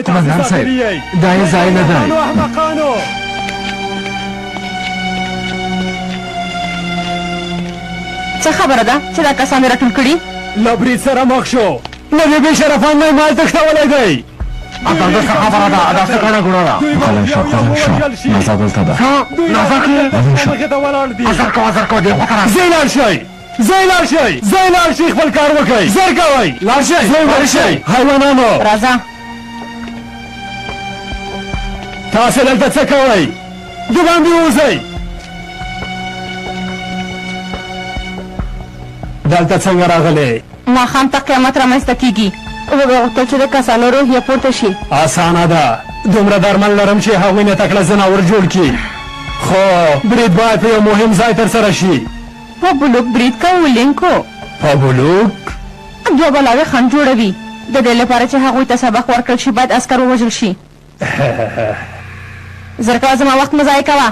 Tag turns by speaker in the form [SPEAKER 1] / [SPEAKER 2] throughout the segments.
[SPEAKER 1] قومندان صاحب دا یې ځای نه دی.
[SPEAKER 2] څه خبره ده چې دا کسان دې راټول کړي؟
[SPEAKER 3] له برید سره مخ شو، له دې بې شرفان نه یې مال تښتولی دی.
[SPEAKER 1] دا څه خبره ده؟ دا څه ګڼه ګوڼه ده؟ خلک شه نازا دلته ده.
[SPEAKER 3] نازا کې
[SPEAKER 1] زر کوه دې خواته راځه.
[SPEAKER 3] ځئ لاړ شئ، ځئ لاړ شئ، خپل کار وکئ، زر کوئ، لاړ شئ. حیوانانو
[SPEAKER 2] راځه.
[SPEAKER 3] تاسې دلته څه کوئ؟ د باندې ووځئ. دلته څنګه راغلې؟
[SPEAKER 2] ماښام ته قیامت رامنځته کېږي. وغوښتل چې د کسانو روحیه پورته شي.
[SPEAKER 3] اسانه ده، دومره درمل لرم چې هغوی نه تکړه ځناور جوړ کړي، خو برید باید په یو مهم ځای ترسره شي.
[SPEAKER 2] په بلوک برید کوو لینکو.
[SPEAKER 3] په بلوک؟
[SPEAKER 2] دوه بلاوې خنډ جوړوي. د دې لپاره چې هغوی ته سبق ورکړل شي باید عسکر ووژل شي. زر کوه، زما وخت مه ضایع کوه.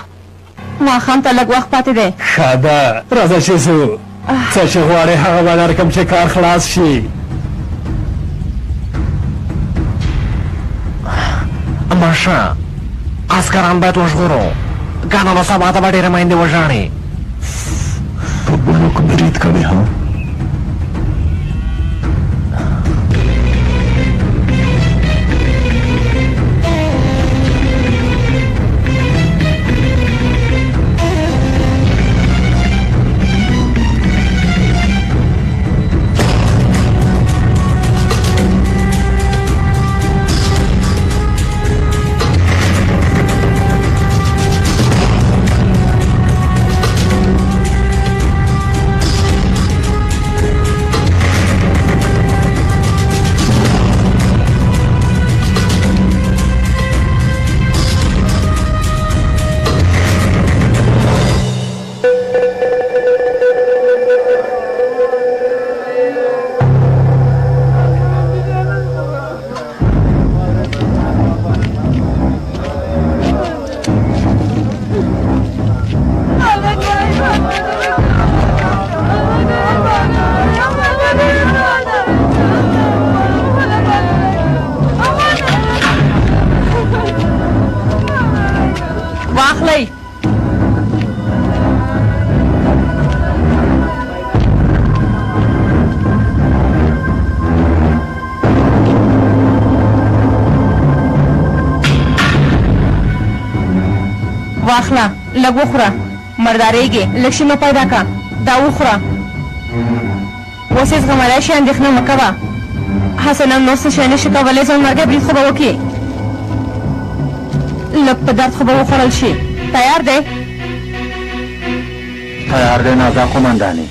[SPEAKER 2] ماښام ته لږ وخت پاتې دی.
[SPEAKER 3] ښه ده، راځه چې ځو. څه چې غواړې هغه به درکړم چې کار خلاص شي.
[SPEAKER 1] ماشه عسکران باید وژغورو، کنه نو سبا ته به ډېرې میندې وژاړي.
[SPEAKER 3] په بلوک برید کوي ها؟
[SPEAKER 2] واخلئ. واخله، لږ وخوره، مردارېږې، لږ شي مه پیدا که، دا وخوره. اوس یې زغملی شي، اندېښنه مه کوه. حسنه نور څه شی نه شي کولی، ځان مرګی برید خو به وکړي. لږ په درد خو به وخوړل شي. تیار دی؟
[SPEAKER 1] تیار دی نازا قومندانې.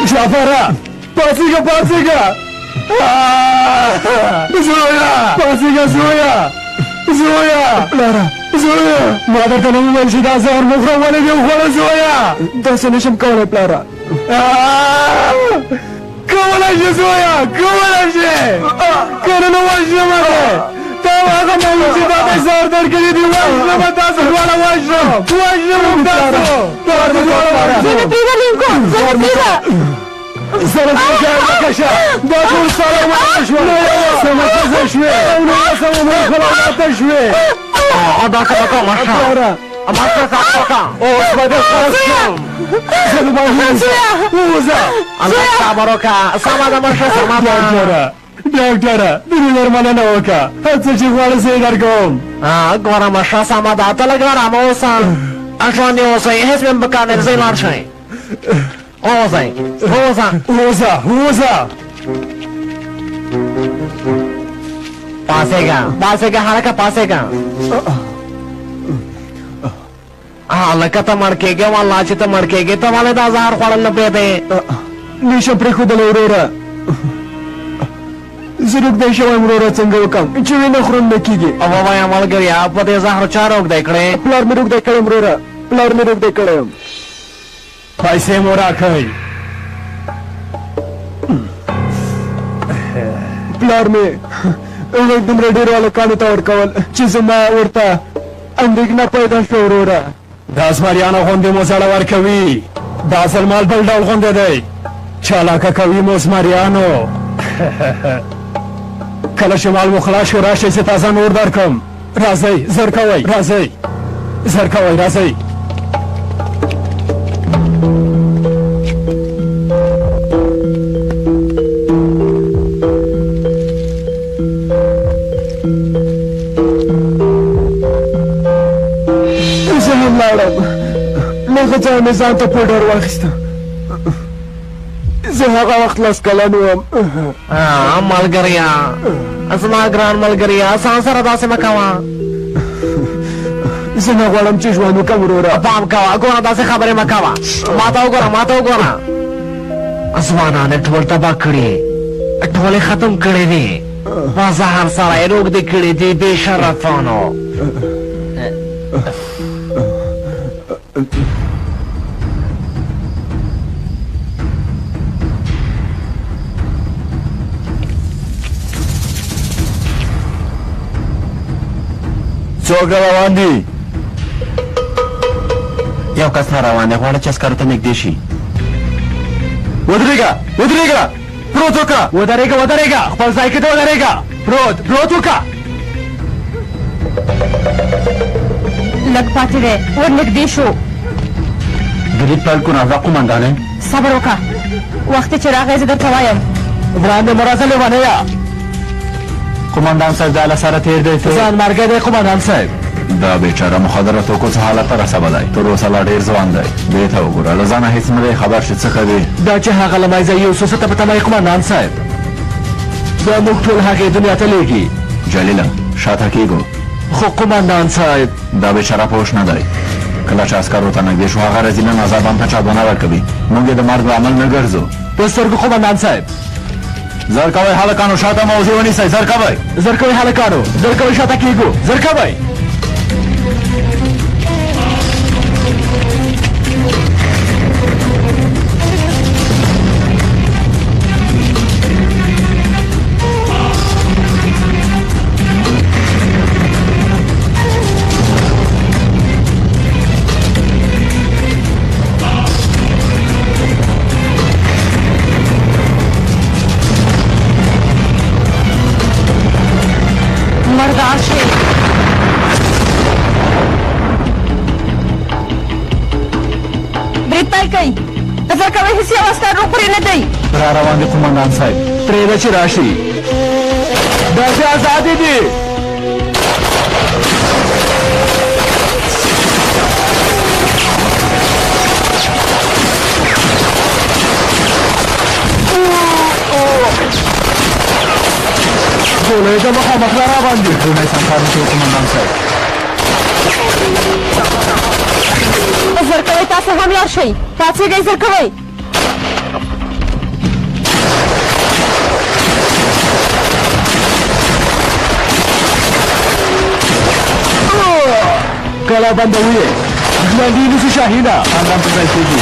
[SPEAKER 3] جعفره پاڅېږه، پاڅېږه. زویه پلاره، زویه ما درته نه وویل چې دا زهر مه خورم، ولې دې وخوړه زویه؟ داسې نشم کولی پلاره. کولی شې زویه، کولی شې، که نه نه وژنمه دی. تا هغه مامون چې تا ته زهر درکړي دي وژنمه، تاسو دواړه وژنم تاسو دواړه.
[SPEAKER 2] زه نه پرېږده لینکو، زه نه پرېږده.
[SPEAKER 3] سره کشه دا ټول سره ماته شوه، سمه ښځه شوې او ناسمه مرخلاته شوې.
[SPEAKER 1] دا څه وکړه ماشه؟ ماشه څه وکړه؟
[SPEAKER 3] اوس به دې خلاص کړم. زه د باندې ووځه.
[SPEAKER 1] الله صبر وکړه. سمه ده ماشه، سمه ده.
[SPEAKER 3] ډاکټره دې درملنه وکړه، هر څه چې غواړې زه یې درکوم.
[SPEAKER 1] ګوره ماشه سمه ده، ته لږ ارامه اوسه، ژوندي اوسئ، هېڅ مې په کار نه ځئ، لاړ شئ. ووځئ،
[SPEAKER 3] ووځه.
[SPEAKER 1] پاسېږه هلکه، پاسېږه. لکه ته مړ کېږې، والله چې ته مړ کېږې، ته ولې دا زهر خوړل نه پرېږدې؟
[SPEAKER 3] نشم پرېښودلی وروره، زه روږدی شویم وروره، څنګه وکړم چې وینه خورم نه کېږي.
[SPEAKER 1] ووایه ملګریا، په دې زهرو چا روږدی کړې؟
[SPEAKER 3] پلار مې روږدی کړی وروره، پلار مې روږدی کړی یم. پیسې مو راکئ. پلار مې هغه دومره ډېرو هلکانو ته ورکول چې زما ورته اندېښنه پیدا شوه وروره دا زمریانو غوندې مو زړه ورکوي دا اصل مال بل ډول غوندې دی چالاکه کوي مو زمریانو کله چې مال مو خلاص شو راشئ چې تازه نور درکړم راځئ زر کوئ راځئ زر کوئ راځئ زه هم لاړم لږ ځای مې ځان ته پوډر واخیسته زه هغه وخت لس کلن وم
[SPEAKER 1] ملګریا زما ګران ملګریا ځان سره داسې مه کوه
[SPEAKER 3] زه نه غواړم چې ژوند وکړم وروره
[SPEAKER 1] پام کوه ګوره داسې خبرې مه کوه ما ته وګوره ما ته وګوره ځوانانې ټول تباه کړي ټول یې ختم کړي دي په زهر سره یې روږدې کړي دي بې شرفانو
[SPEAKER 3] څوک روان دي
[SPEAKER 4] یو کس را روان دی غواړه چې عسکرو ته نږدې شي
[SPEAKER 3] ودرېږه ودرېږه پروت وکړه ودرېږه ودرېږه خپل ځای کې ته ودرېږه پروت وکړه
[SPEAKER 2] لږ پاتې دی ور نږدې شو
[SPEAKER 4] برید پیل کړو راځه قومندانې
[SPEAKER 2] صبر وکړه وخت چې راغی زه درته وایم
[SPEAKER 3] وړاندې مه راځه لیونیه
[SPEAKER 4] قومندان صاحب دا له سره تېر دی
[SPEAKER 3] ځان مرګی دی قومندان صاحب
[SPEAKER 4] دا بیچاره مخدره توکو څه حالت ته رسولی دی تر اوسه لا ډېر ځوان دی دې ته وګوره له ځانه هېڅ نه دی خبر چې څه کوي
[SPEAKER 3] دا چې هغه له منځه یوسو څه ته په تمه قومندان صاحب دا موږ ټول هغې دنیا ته لېږي
[SPEAKER 4] جلیله شاته کېږو
[SPEAKER 3] خو قومندان صاحب
[SPEAKER 4] دا بیچاره پوش نه دی کله چې عسکرو ته نږدې شو هغه رزیله نظر هم ته چا دونه ورکوي موږ یې د مرګ په عمل نه ګرځو
[SPEAKER 3] په سترګو قومندان صاحب
[SPEAKER 4] زر کوئ هلکانو شاته موضوع ونیسئ زر کوئ
[SPEAKER 3] زر کوئ هلکانو زر کوئ شاته کېږو زر کوئ
[SPEAKER 2] مردار شي برید پیل کوي زر کوئ هېڅ یو عسکر روغ پرې نه دی
[SPEAKER 4] را روان دي قومندان صاحب
[SPEAKER 3] پرېږده چې راشي داسې ازادې دي ګولۍ د مخامخ را راباندې
[SPEAKER 4] ټولنه سم کار نه کوي قومندان صاحب
[SPEAKER 2] زر کوئ تاسو هم لاړ شئ پاڅېږئ زر کوئ
[SPEAKER 3] کله بندوي یې ژوندي نیسي شاهینه
[SPEAKER 4] خاندان په ځای کېږي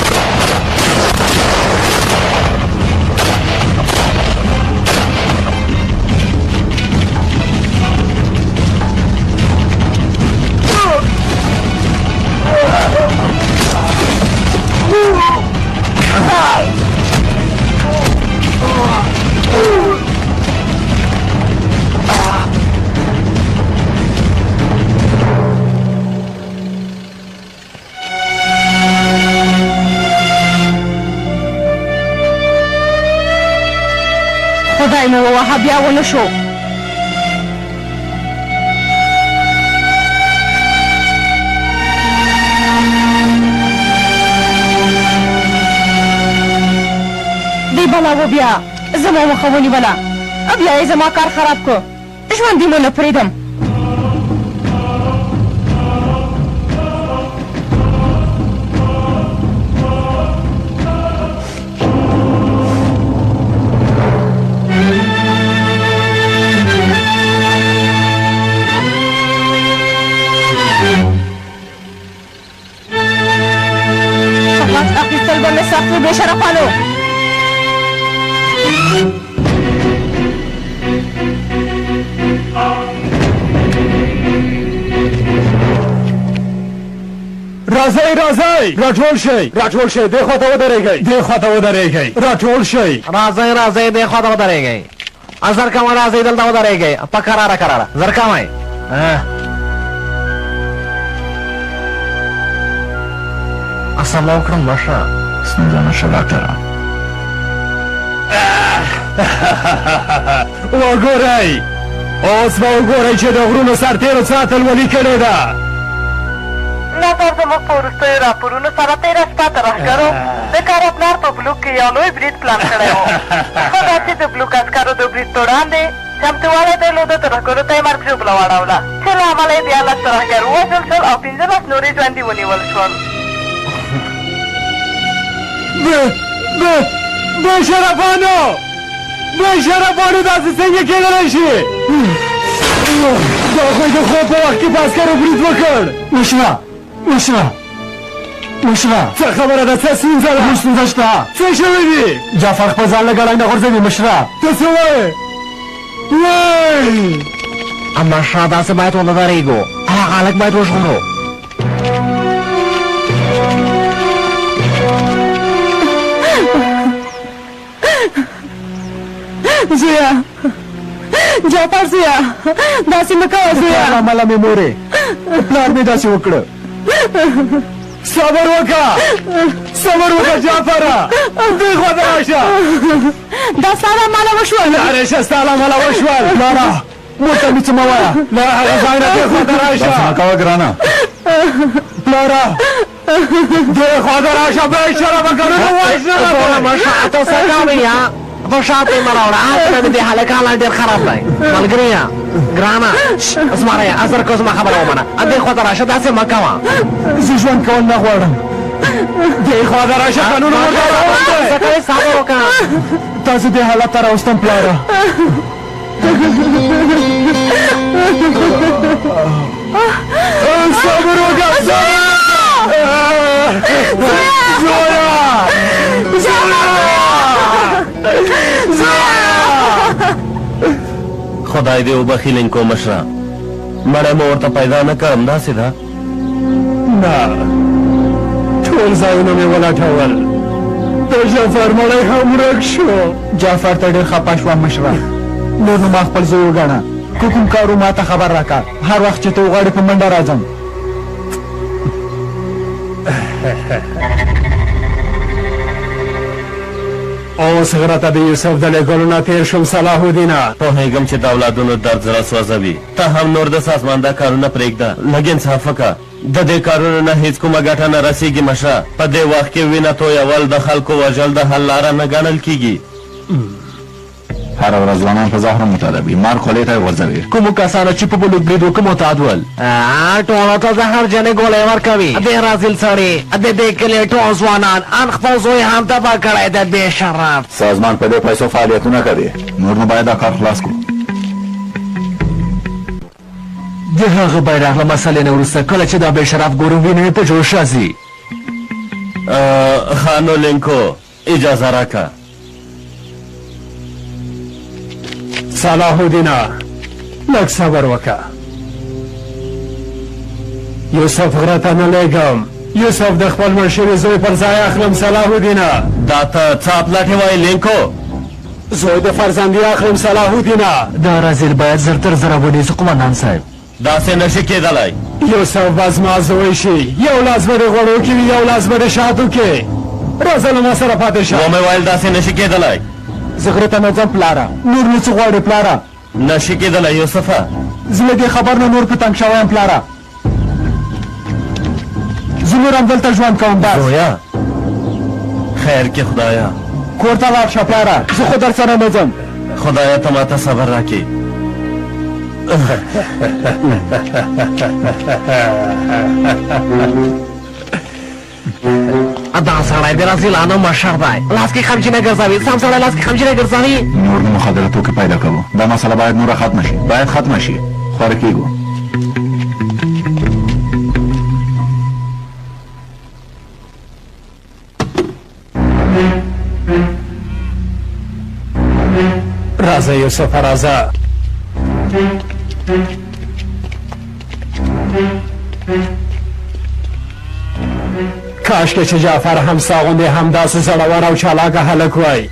[SPEAKER 2] خدای مې ووهه بیا ونه شو دی بلا و بیا زما مخه ونیوله بیا یې زما کار خراب کړو ژوندي مو نه پرېږدم اخیستل به مې سخت و بې شرفانو
[SPEAKER 3] راځئ راټول شئ دې خواته ودرېږئ راټول شئ
[SPEAKER 1] راځئ دې خواته ودرېږئ زر کوه راځئ دلته ودرېږئ په کراره زر کوئ السلام وکړم مشره
[SPEAKER 4] ستونزه نشته ډاکټره
[SPEAKER 3] وګورئ اوس به وګورئ چې د غرونو سرتېرو څه اتلولي کړې ده
[SPEAKER 5] نظر زموږ په وروستیو راپورونو سره تېره شپه ترهګرو د کاره پلار په بلوک کې یو لوی برید پلان کړی و ښه دا چې د بلوک عسکرو د برید په وړاندې چمتووالی درلوده ترهګرو ته یې مرګ ژوبله واړوله چې له امله یې 14 ترهګر ووژل شول او 15 نور یې ژوندي ونیول شول
[SPEAKER 3] بې شرفانو داسې څنګه کېدلی شي دا خو د خوب په وخت کې په عسکرو برید وکړ مشره څه خبره ده څه ستونزه ده ستونزه شته څه شوي دي جعفر خپل ځان له ګړی نه غورځوي مشره ته څه وایې
[SPEAKER 1] مشره داسې باید ونه درېږو هغه هلک باید وژغورو
[SPEAKER 2] زویا جعفر زویا داسې مه کوه زویا
[SPEAKER 3] عمله مې مورې پلار مې داسې وکړه صبر وکړه جعفره دې خواته راشه
[SPEAKER 2] دا ستا له امله وشول
[SPEAKER 3] ریشه ستا له امله وشول پلاره مور ته مې څه مه وایه له هغه ځای نه دې خواته راشه
[SPEAKER 4] داسې مه کوه ګرانه
[SPEAKER 3] پلاره دې خواته راشه بې شرفه کړنه وژنه
[SPEAKER 1] مشره ته څه کوې په شاته یې مه راوړه هلته د دې هلک حالت ډېر خراب دی ملګریه ګرانه زمری زر کو زما خبره ومنه دې خواته راشه داسې مه کوه
[SPEAKER 3] زه ژوند کول نه غواړم دې خواته راشه قانون
[SPEAKER 1] څه کوې صبر وکړه
[SPEAKER 3] تاسو دې حالت ته راوستم پلاره صبر وکړه
[SPEAKER 6] خدای دې وبخي لینکو مشره مړی مو ورته پیدا نه کړم داسې ده
[SPEAKER 3] نه ټول ځایونه مې ولټول د جعفر مړی هم ورک شو جعفر ته ډېر خفه شوم مشره نور نو ما خپل زوی وګڼه که کوم کار و ما ته خبر راکړه هر وخت چې ته وغواړې په منډه راځم اوس غره ته د یوسف د لېږلو نه تېر شوم صلاح الدینه
[SPEAKER 6] پوهېږم چې د اولادونو درد زړه سوځوي ته هم نور د سازمانده کارونه پرېږده لږ انصاف وکړه د دې کارونو نه هېڅ کومه ګټه نه رسېږي مشره په دې وخت کې وینه تویول د خلکو وژل د حل لاره نه ګڼل کېږي
[SPEAKER 4] هره ورځ ځوانان په زهره متادوي مار خولې ته یې غورځوي
[SPEAKER 1] کومو کسانو چې په بلوک برید وکړه معتاد ول ټولو ته زهرجنې ګولۍ ورکوي دې رازل سړي د دې کلي ټول ځوانان ان خپل زوی هم تباه کړی دی بې شرف
[SPEAKER 4] سازمان په دې پیسو فعالیتونه کوي نور نو باید دا کار خلاص کړو
[SPEAKER 1] د هغه بیرغ له مسلې نه وروسته کله چې دا بې شرف ګورم وینې مې په جوش راځي
[SPEAKER 6] خانو لینکو اجازه راکړه
[SPEAKER 3] صلاح الدینه لږ صبر وکړه یوسف غره ته نه لېږم یوسف د خپل مړ شوي زوی پر ځای اخلم صلاح الدینه
[SPEAKER 6] دا ته څاپ لټې وایي لینکو
[SPEAKER 3] زوی د فرزندي اخلم صلاح الدینه
[SPEAKER 1] دا رازل باید زر تر زره ونیسو قمندان صاحب
[SPEAKER 6] داسې نشي کېدلی
[SPEAKER 3] یوسف به زما زوی شي یو لاس به د غوړو کې وي یو لاس به د شاتو کې راځه له ما سره پاتې شه
[SPEAKER 6] ومې ویل داسې نشي کېدلی
[SPEAKER 3] زه غره ته نه ځم پلاره نور نو څه غواړې پلاره
[SPEAKER 6] نشي کېدلی یوسفه
[SPEAKER 3] زه له دې خبر نه نور په تنګ شوی یم پلاره زه نور همدلته ژوند کوم بس
[SPEAKER 6] زویا خیر کې خدایا
[SPEAKER 3] کور ته لاړ شه پلاره زه خو در سره نه ځم
[SPEAKER 6] خدایا ته ماته صبر راکړي
[SPEAKER 1] دا سړی د رازیلانو مشر دی لاس کې خمچینه ګرځوي سم سړی لاس کې خمچینه ګرځوي
[SPEAKER 4] نور نو مخدره توکي پیدا کوو دا مسله باید نوره ختمه شي باید ختمه شي خواره کېږو
[SPEAKER 3] راځه یوسف راځه کاشکې چې جعفر هم ستا غوندې همداسې زړور او چالاکه هلک وای.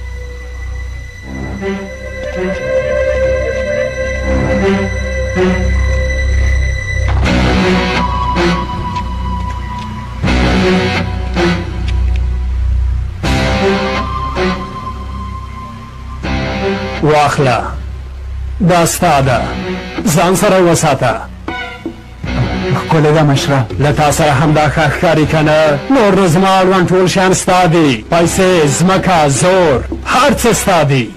[SPEAKER 3] واخله دا ستا ده ځان سره وساته. ښکلې ده مشره له تا سره همدا ښه ښکاري که نه نور نو زما اړوند ټول شیان ستا دي پیسې ځمکه زور هر څه ستا دي.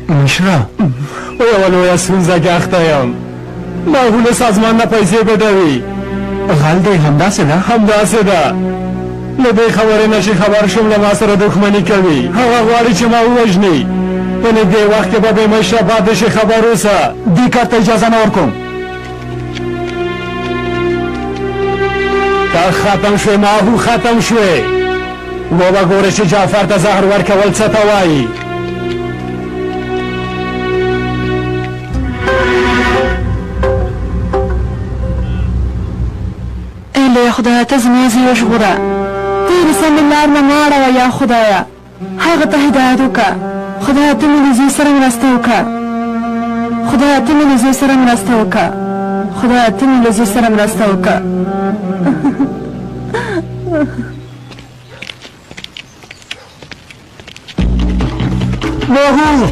[SPEAKER 3] مشره یوه لویه ستونزه کې اخته یم. ماهونه سازمان نه پیسې ګټوي. غل دی همداسې ده همداسې ده. له دې خبرې نه چې خبر شوم له ما سره دښمني کوي. هغه غواړي چې ما ووژني. په نږدې وخت کې به بې مشره پاتې شي. خبر اوسه دې کار ته اجازه نه ورکوم. تا ختم شوې ماهو ختم شوې. وبه ګورې چې جعفر ته زهر ورکول څه ته وایي.
[SPEAKER 2] ای خدایه ته زما زوی وژغوره. ته یې د سمې لار نه مه اړوه یا خدایه. هغه ته هدایت وکړه. خدایه ته مې له زوی سره مرسته وکړه. خدایه ته مې له زوی سره مرسته وکړه. خدایه ته مې له زوی سره مرسته وکړه.
[SPEAKER 3] ماهو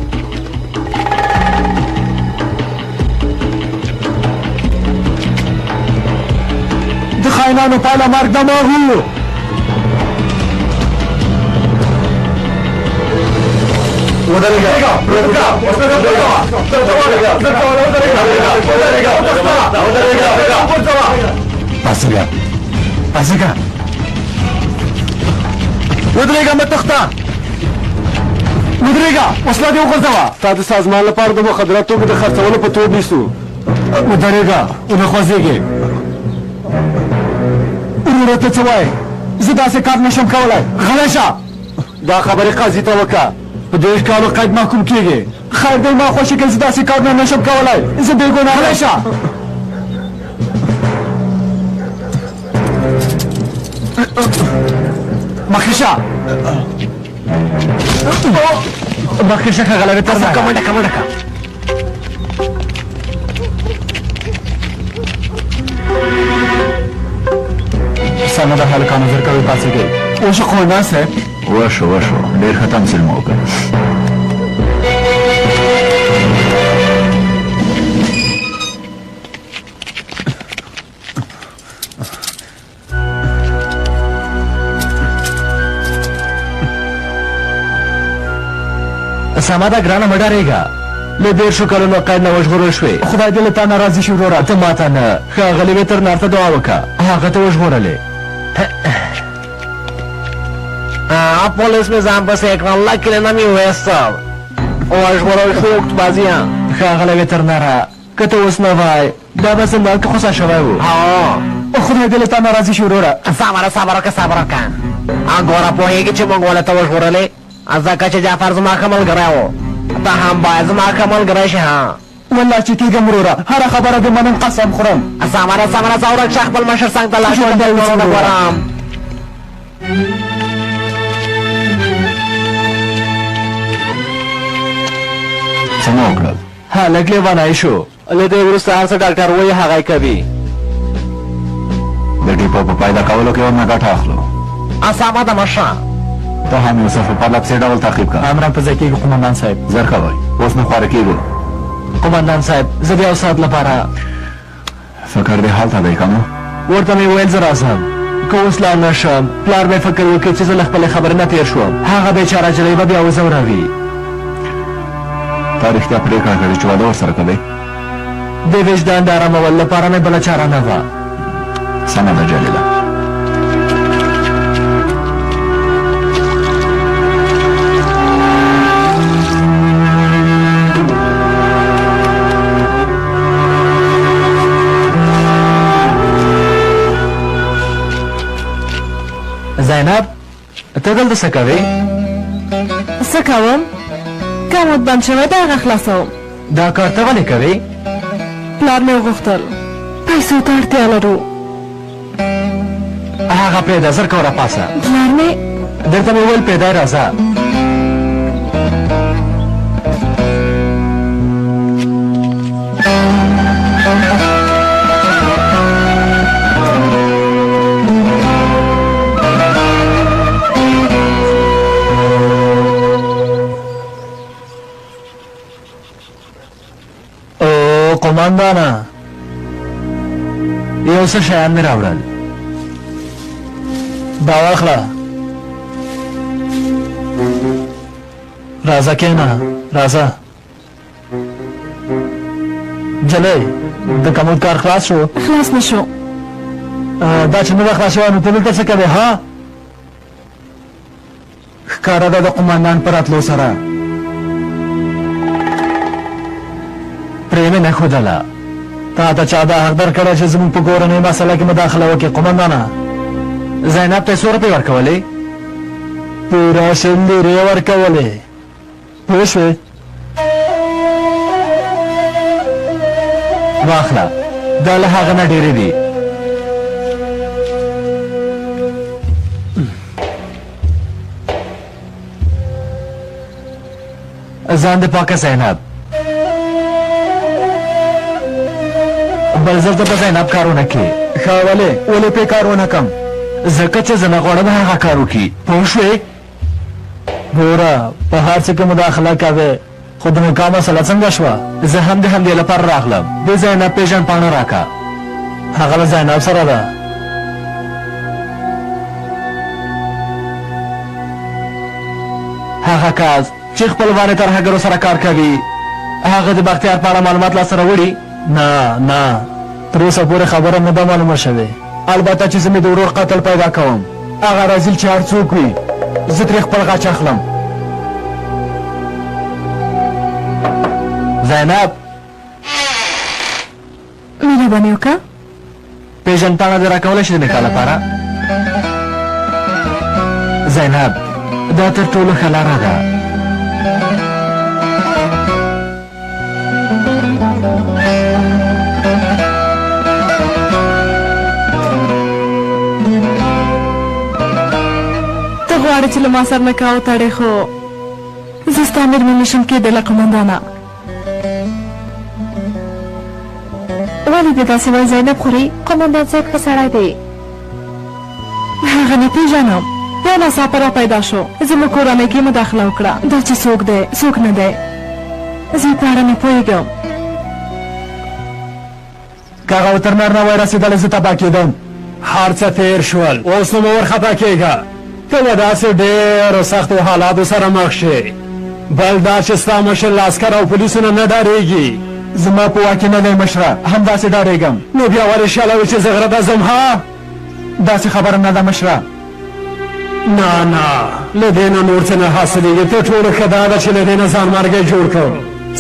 [SPEAKER 3] د خاینانو پاله مرګ ده. ماهو پاسېږه پاسېږه ودرېږه مه تخته ودرېږه وسله دې وغورځوه. تا د سازمان لپاره د مخدره توکو د خرڅولو په تور نیسو. ودرېږه ونه خوځېږې. وروره ته څه وایې؟ زه داسې کار نشم کولی. غلی شه. دا خبرې قاضي ته وکړه. په 30 کالو قید محکوم کېږي. خیر دی ما خوښې کوي. زه داسې کارونه نشم کولی. زه بېګناه. غلی شه. مخکې شه. مخکې شه ښه غلبې تر نه
[SPEAKER 1] کمنډه کمنډه که
[SPEAKER 3] سمه ده هلکانو زر کوي پاڅېږئ. وشو قومندان صاحب
[SPEAKER 4] وشو ډېر ښه تمثیل مو وکړ.
[SPEAKER 1] سمه ده ګرانه مه ډارېږه. له 30 کلونو قید نه وژغورل شوې.
[SPEAKER 3] خدای دې له تا نه راضي شي وروره.
[SPEAKER 1] ته ماته نه ښاغلي وترنار ته دعا وکړه. هغه ته وژغورلې. پولیس مې ځان پسې کړه. الله کلینه مې ویستل. وژغورل شو اوکټبازیان.
[SPEAKER 3] ښاغلی وترناره که ته اوس نه وای دا به زندان کې خوسا شوی و. خدای دې له تا نه راضي شي وروره.
[SPEAKER 1] صبره وکړه صبر وکړه. ګوره پوهېږې چې موږ ولې ته وژغورلې ځکه چې جعفر زما ښه ملګری و. ته هم باید زما ښه ملګری شې.
[SPEAKER 3] والله چې کېږم وروره هره خبره دې منم قسم خورم.
[SPEAKER 1] سمه ځه ورک شه خپل مشر څنګ ته لاړ شه. ته ګورم
[SPEAKER 4] څه مو وکړل؟
[SPEAKER 3] هلک لیونی شو.
[SPEAKER 1] له دې وروسته هر څه ډاکټر وایي هغه یې کوي.
[SPEAKER 4] د ټیپو په پیدا کولو کې ورنه ګټه اخلو.
[SPEAKER 1] سمه ده مشره.
[SPEAKER 4] ته هم یوسف په پرله پسې ډول تعقیب کړه.
[SPEAKER 3] امرا په ځای کېږي قومندان صاحب.
[SPEAKER 4] زر کوئ اوس نه خواره کېږو.
[SPEAKER 3] قومندان صاحب زه د یو ساعت لپاره
[SPEAKER 4] فکر دې هلته دی که نو؟
[SPEAKER 3] ورته مې ویل زه راځم. که اوس لاړ نه شم پلار مې فکر وکړي چې زه له خپلې خبرې نه تېر شوم. هغه بېچاره نجلۍ به بیا وځوروي.
[SPEAKER 4] تا رښتیا پرېکړه کړې چې واده ورسره کوې؟
[SPEAKER 3] د وجدان د ارامولو لپاره مې بله چاره نه وه.
[SPEAKER 4] سمه ده جلیله.
[SPEAKER 3] زینب ته دلته څه کوې؟
[SPEAKER 2] څه کوم؟ کمود بند شوی دی هغه خلاصوم.
[SPEAKER 3] دا کار ته ولې کوې؟
[SPEAKER 2] پلار مې وغوښتل پیسو ته اړتیا لرو.
[SPEAKER 1] هغه پرېږده زر کوه راپاسه
[SPEAKER 2] پلار مې
[SPEAKER 1] درته مې وویل پرېږدی راځه
[SPEAKER 3] قماندانه
[SPEAKER 1] یو څه شیان مې راوړل
[SPEAKER 3] دا واخله راځه کېنه راځه جلۍ د کمود کار خلاص شو
[SPEAKER 2] خلاص نشو
[SPEAKER 3] دا چې نه ده خلاص شوی نو ته دلته څه کوې ها ښکاره ده د قماندان په راتلو سره
[SPEAKER 1] پرې مې نه ښودله
[SPEAKER 3] تا ته چا دا حق درکړی چې زموږ په کورنۍ مسله کې مداخله وکړي قماندانه
[SPEAKER 1] زینب ته 100 روپۍ ورکولې
[SPEAKER 3] پوره 100 لیرې ورکولې پوه شوې
[SPEAKER 1] واخله دا له هغه نه ډېرې دي ځان دې پاکه زینب بل ځل ته به زینب کار ونه کړې
[SPEAKER 3] ښه ولې پې کار ونه کړم
[SPEAKER 1] ځکه چې زه نه غواړم هغه کار وکړي پوه شوې
[SPEAKER 3] ګوره په هر څه کې مداخله کوې خو د نکاح مسله څنګه شوه
[SPEAKER 1] زه هم د همدې لپاره راغلم د زینب پیژند پاڼه راکړه
[SPEAKER 3] هغه له زینب سره ده
[SPEAKER 1] هغه کس چې خپل وارې ترهګرو سره کار کوي هغه د بختیار په اړه معلومات لاسته راوړي
[SPEAKER 3] نه تر اوسه پورې خبره نه ده معلومه شوې البته چې زه مې د ورور قتل پیدا کوم هغه رازیل چې هر څوک وي زه ترې خپل غچ اخلم
[SPEAKER 1] زینب
[SPEAKER 2] مهرباني وکړه
[SPEAKER 1] پیژند پاڼه دې راکولی شي د نکاح لپاره زینب دا تر ټولو ښه لاره ده
[SPEAKER 2] ته غواړې چې له ما سره نکاح وتړې خو زه ستا مېرمن نشم کېدلی قمندانه ولې دې داسې وایي زینب خوري قمندان صاحب ښه سړی دی هغه نه پېژنم یا ناڅاپه را پیدا شو زموږ کورنۍ کې مداخله وکړه دا چې څوک دی څوک نه دی زه په اړه نه پوهېږم
[SPEAKER 3] که هغه وترنر نه وای رسېدلی زه تباه کېدم هر څه تېر شول اوس نو مه ورخطا کېږه ته به داسې ډېرو سختو حالاتو سره مخ شې بل دا چې ستا مشر له عسکر او پولیسو نه نه ډارېږي زما په واک کې نه دی مشره همداسې ډارېږم نو بیا ولې شاله وي چې زه غره ته ځم ها داسې خبره نه ده مشره نه له دې نه نور څه نه حاصلېږي تر ټولو ښه دا ده چې له دې نه ځان مرګی جوړ کړو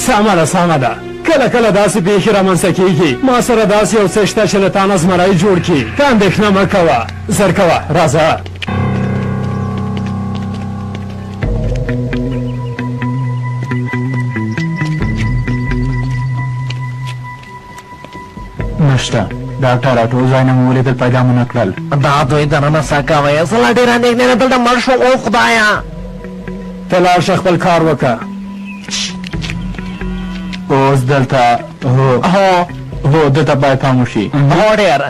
[SPEAKER 3] سمه ده کله داسې پیښې رامنځته کېږي ما سره داسې یو څه شته چې له تا نه زمری جوړ کړي ته اندېښنه مه کوه زر کوه راځه نشته ډاکټره ټول ځای نه مې ولیدل پیدا مو نه کړل
[SPEAKER 1] دا دوی دننه څه کوئ زه لا ډېر اندېښنې دلته مړ شو او خدایه
[SPEAKER 3] ته لاړ شه خپل کار وکړه اوس دلته هو دلته باید پام وشي
[SPEAKER 1] هو ډېر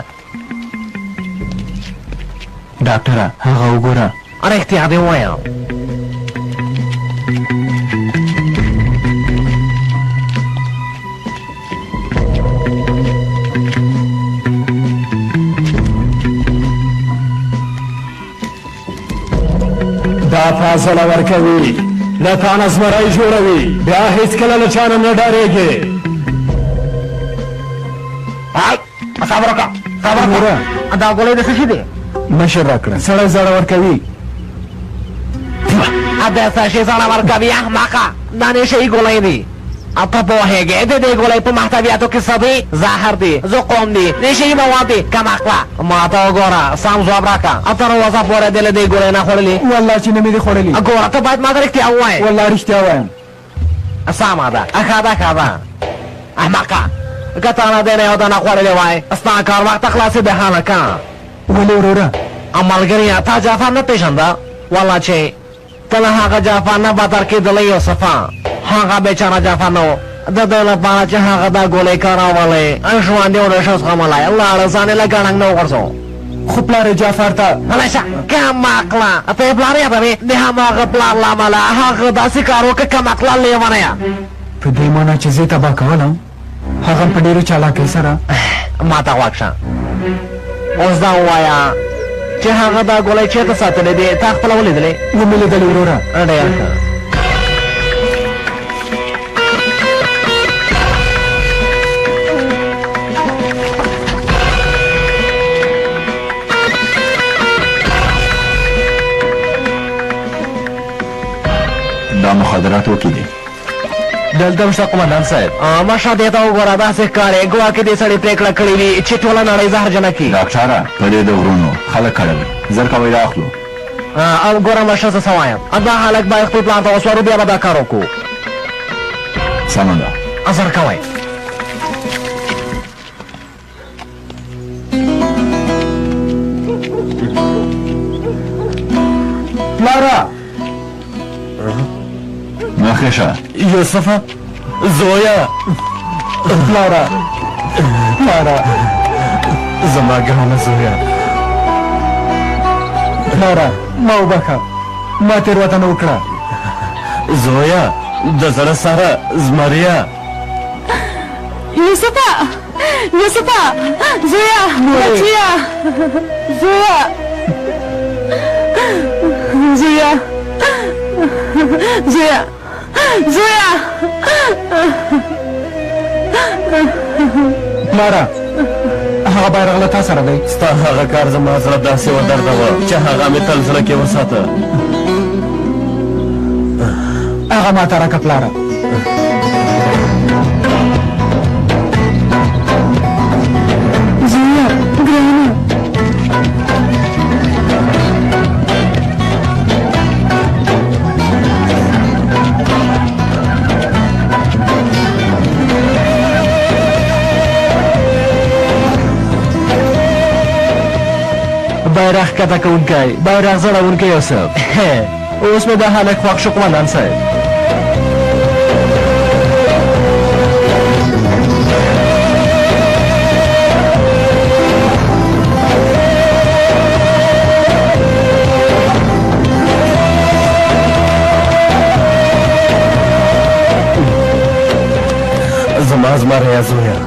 [SPEAKER 3] ډاکټره هغه وګوره
[SPEAKER 1] رښتیا دې ووایم
[SPEAKER 3] دا فاصله ورکوي له تا نه زمری جوړوي بیا هېڅکله له چا نه نه ډارېږي
[SPEAKER 1] صبر وکړه دا ګولۍ د څه شي دی
[SPEAKER 3] مشر راکړه سړی زړه ورکوي
[SPEAKER 1] د څه شي زړه ورکوي احمقه دا نشهیي ګولۍ دی ته پوهېږې د دې ګولۍ په محتویاتو کې څه دی زهر دی زقوم دی نشهیي مواد دی کم عقله ما ته وګوره سم ځواب راکړه تر اوسه پورې دې له دې ګولۍ نه خوړلې
[SPEAKER 3] والله چې نه مې دې خوړلي
[SPEAKER 1] ګوره ته باید ما ته رښتیا ووایې
[SPEAKER 3] والله رښتیا وایم
[SPEAKER 1] سمه ده ښه ده احمقه که تا نه دې نه یو دانه خوړلې وای ستا کار وخته خلاصې ده هلکه
[SPEAKER 3] ولې وروره
[SPEAKER 1] ملګری تا جعفر نه پیژنده والله چې کله هغه جعفر نه بدر کېدلی یوسفه هغه بیچاره جعفر نه و د دې لپاره چې هغه دا ګولۍ کارولې ژوند یې ونه شو زغملی لاړه ځان یې له ګړنګ نه وغورځو
[SPEAKER 3] خو پلار جعفر ته
[SPEAKER 1] هلشه کم عقله ته یې پلار یادوې د هماغه پلار له امله هغه داسې کار وکړه کم عقله لیونیه
[SPEAKER 3] په دې معنا چې زه تباه کولم هغه په ډېرو چالاکۍ سره
[SPEAKER 1] ما ته غوږ شه اوس دا ووایه چې هغه دا ګولۍ چېرته ساتلې دي تا خپله ولیدلې
[SPEAKER 3] ومې لیدلې وروره
[SPEAKER 1] ډېر ښه
[SPEAKER 4] دا مخدرات وکې دي
[SPEAKER 6] دلته شته قومندان صاحب
[SPEAKER 1] مشه دې ته وګوره داسې ښکارې ګواکې دې سړي پرېکړه کړې وي چې ټوله نړۍ زهرجنه کړي
[SPEAKER 4] ډاکټره په دې د غرونو خلک کړوي زر کوئ راخلو
[SPEAKER 1] او ګوره مشه زه څه وایم دا هلک باید خپل پلان ته وسوارو بیا به دا کار وکړو
[SPEAKER 4] سمه ده
[SPEAKER 1] زر کوئ
[SPEAKER 3] پلاره
[SPEAKER 4] مخکې شه
[SPEAKER 6] یوسفه زویا
[SPEAKER 3] پلاره
[SPEAKER 6] زما ګرانه زویا
[SPEAKER 3] پلاره ما وبخه ما تېروتنه وکړه
[SPEAKER 6] زویا د زړه سره زمریا
[SPEAKER 2] یوسفه زویا بچیا زویا
[SPEAKER 3] پلاره هغه بیرغ له تا سره دی
[SPEAKER 6] ستا هغه کار زما زړه داسې ودردوه چې هغه مې تل زړه کې وساته
[SPEAKER 3] هغه ما ته راکړه پلاره
[SPEAKER 2] زویا ګرانه
[SPEAKER 6] بیرغ کته کوونکی بیرغ ځړوونکی یوسف اوس مې دا هلک خوښ شو قومندان صاحب زما زمریا زویا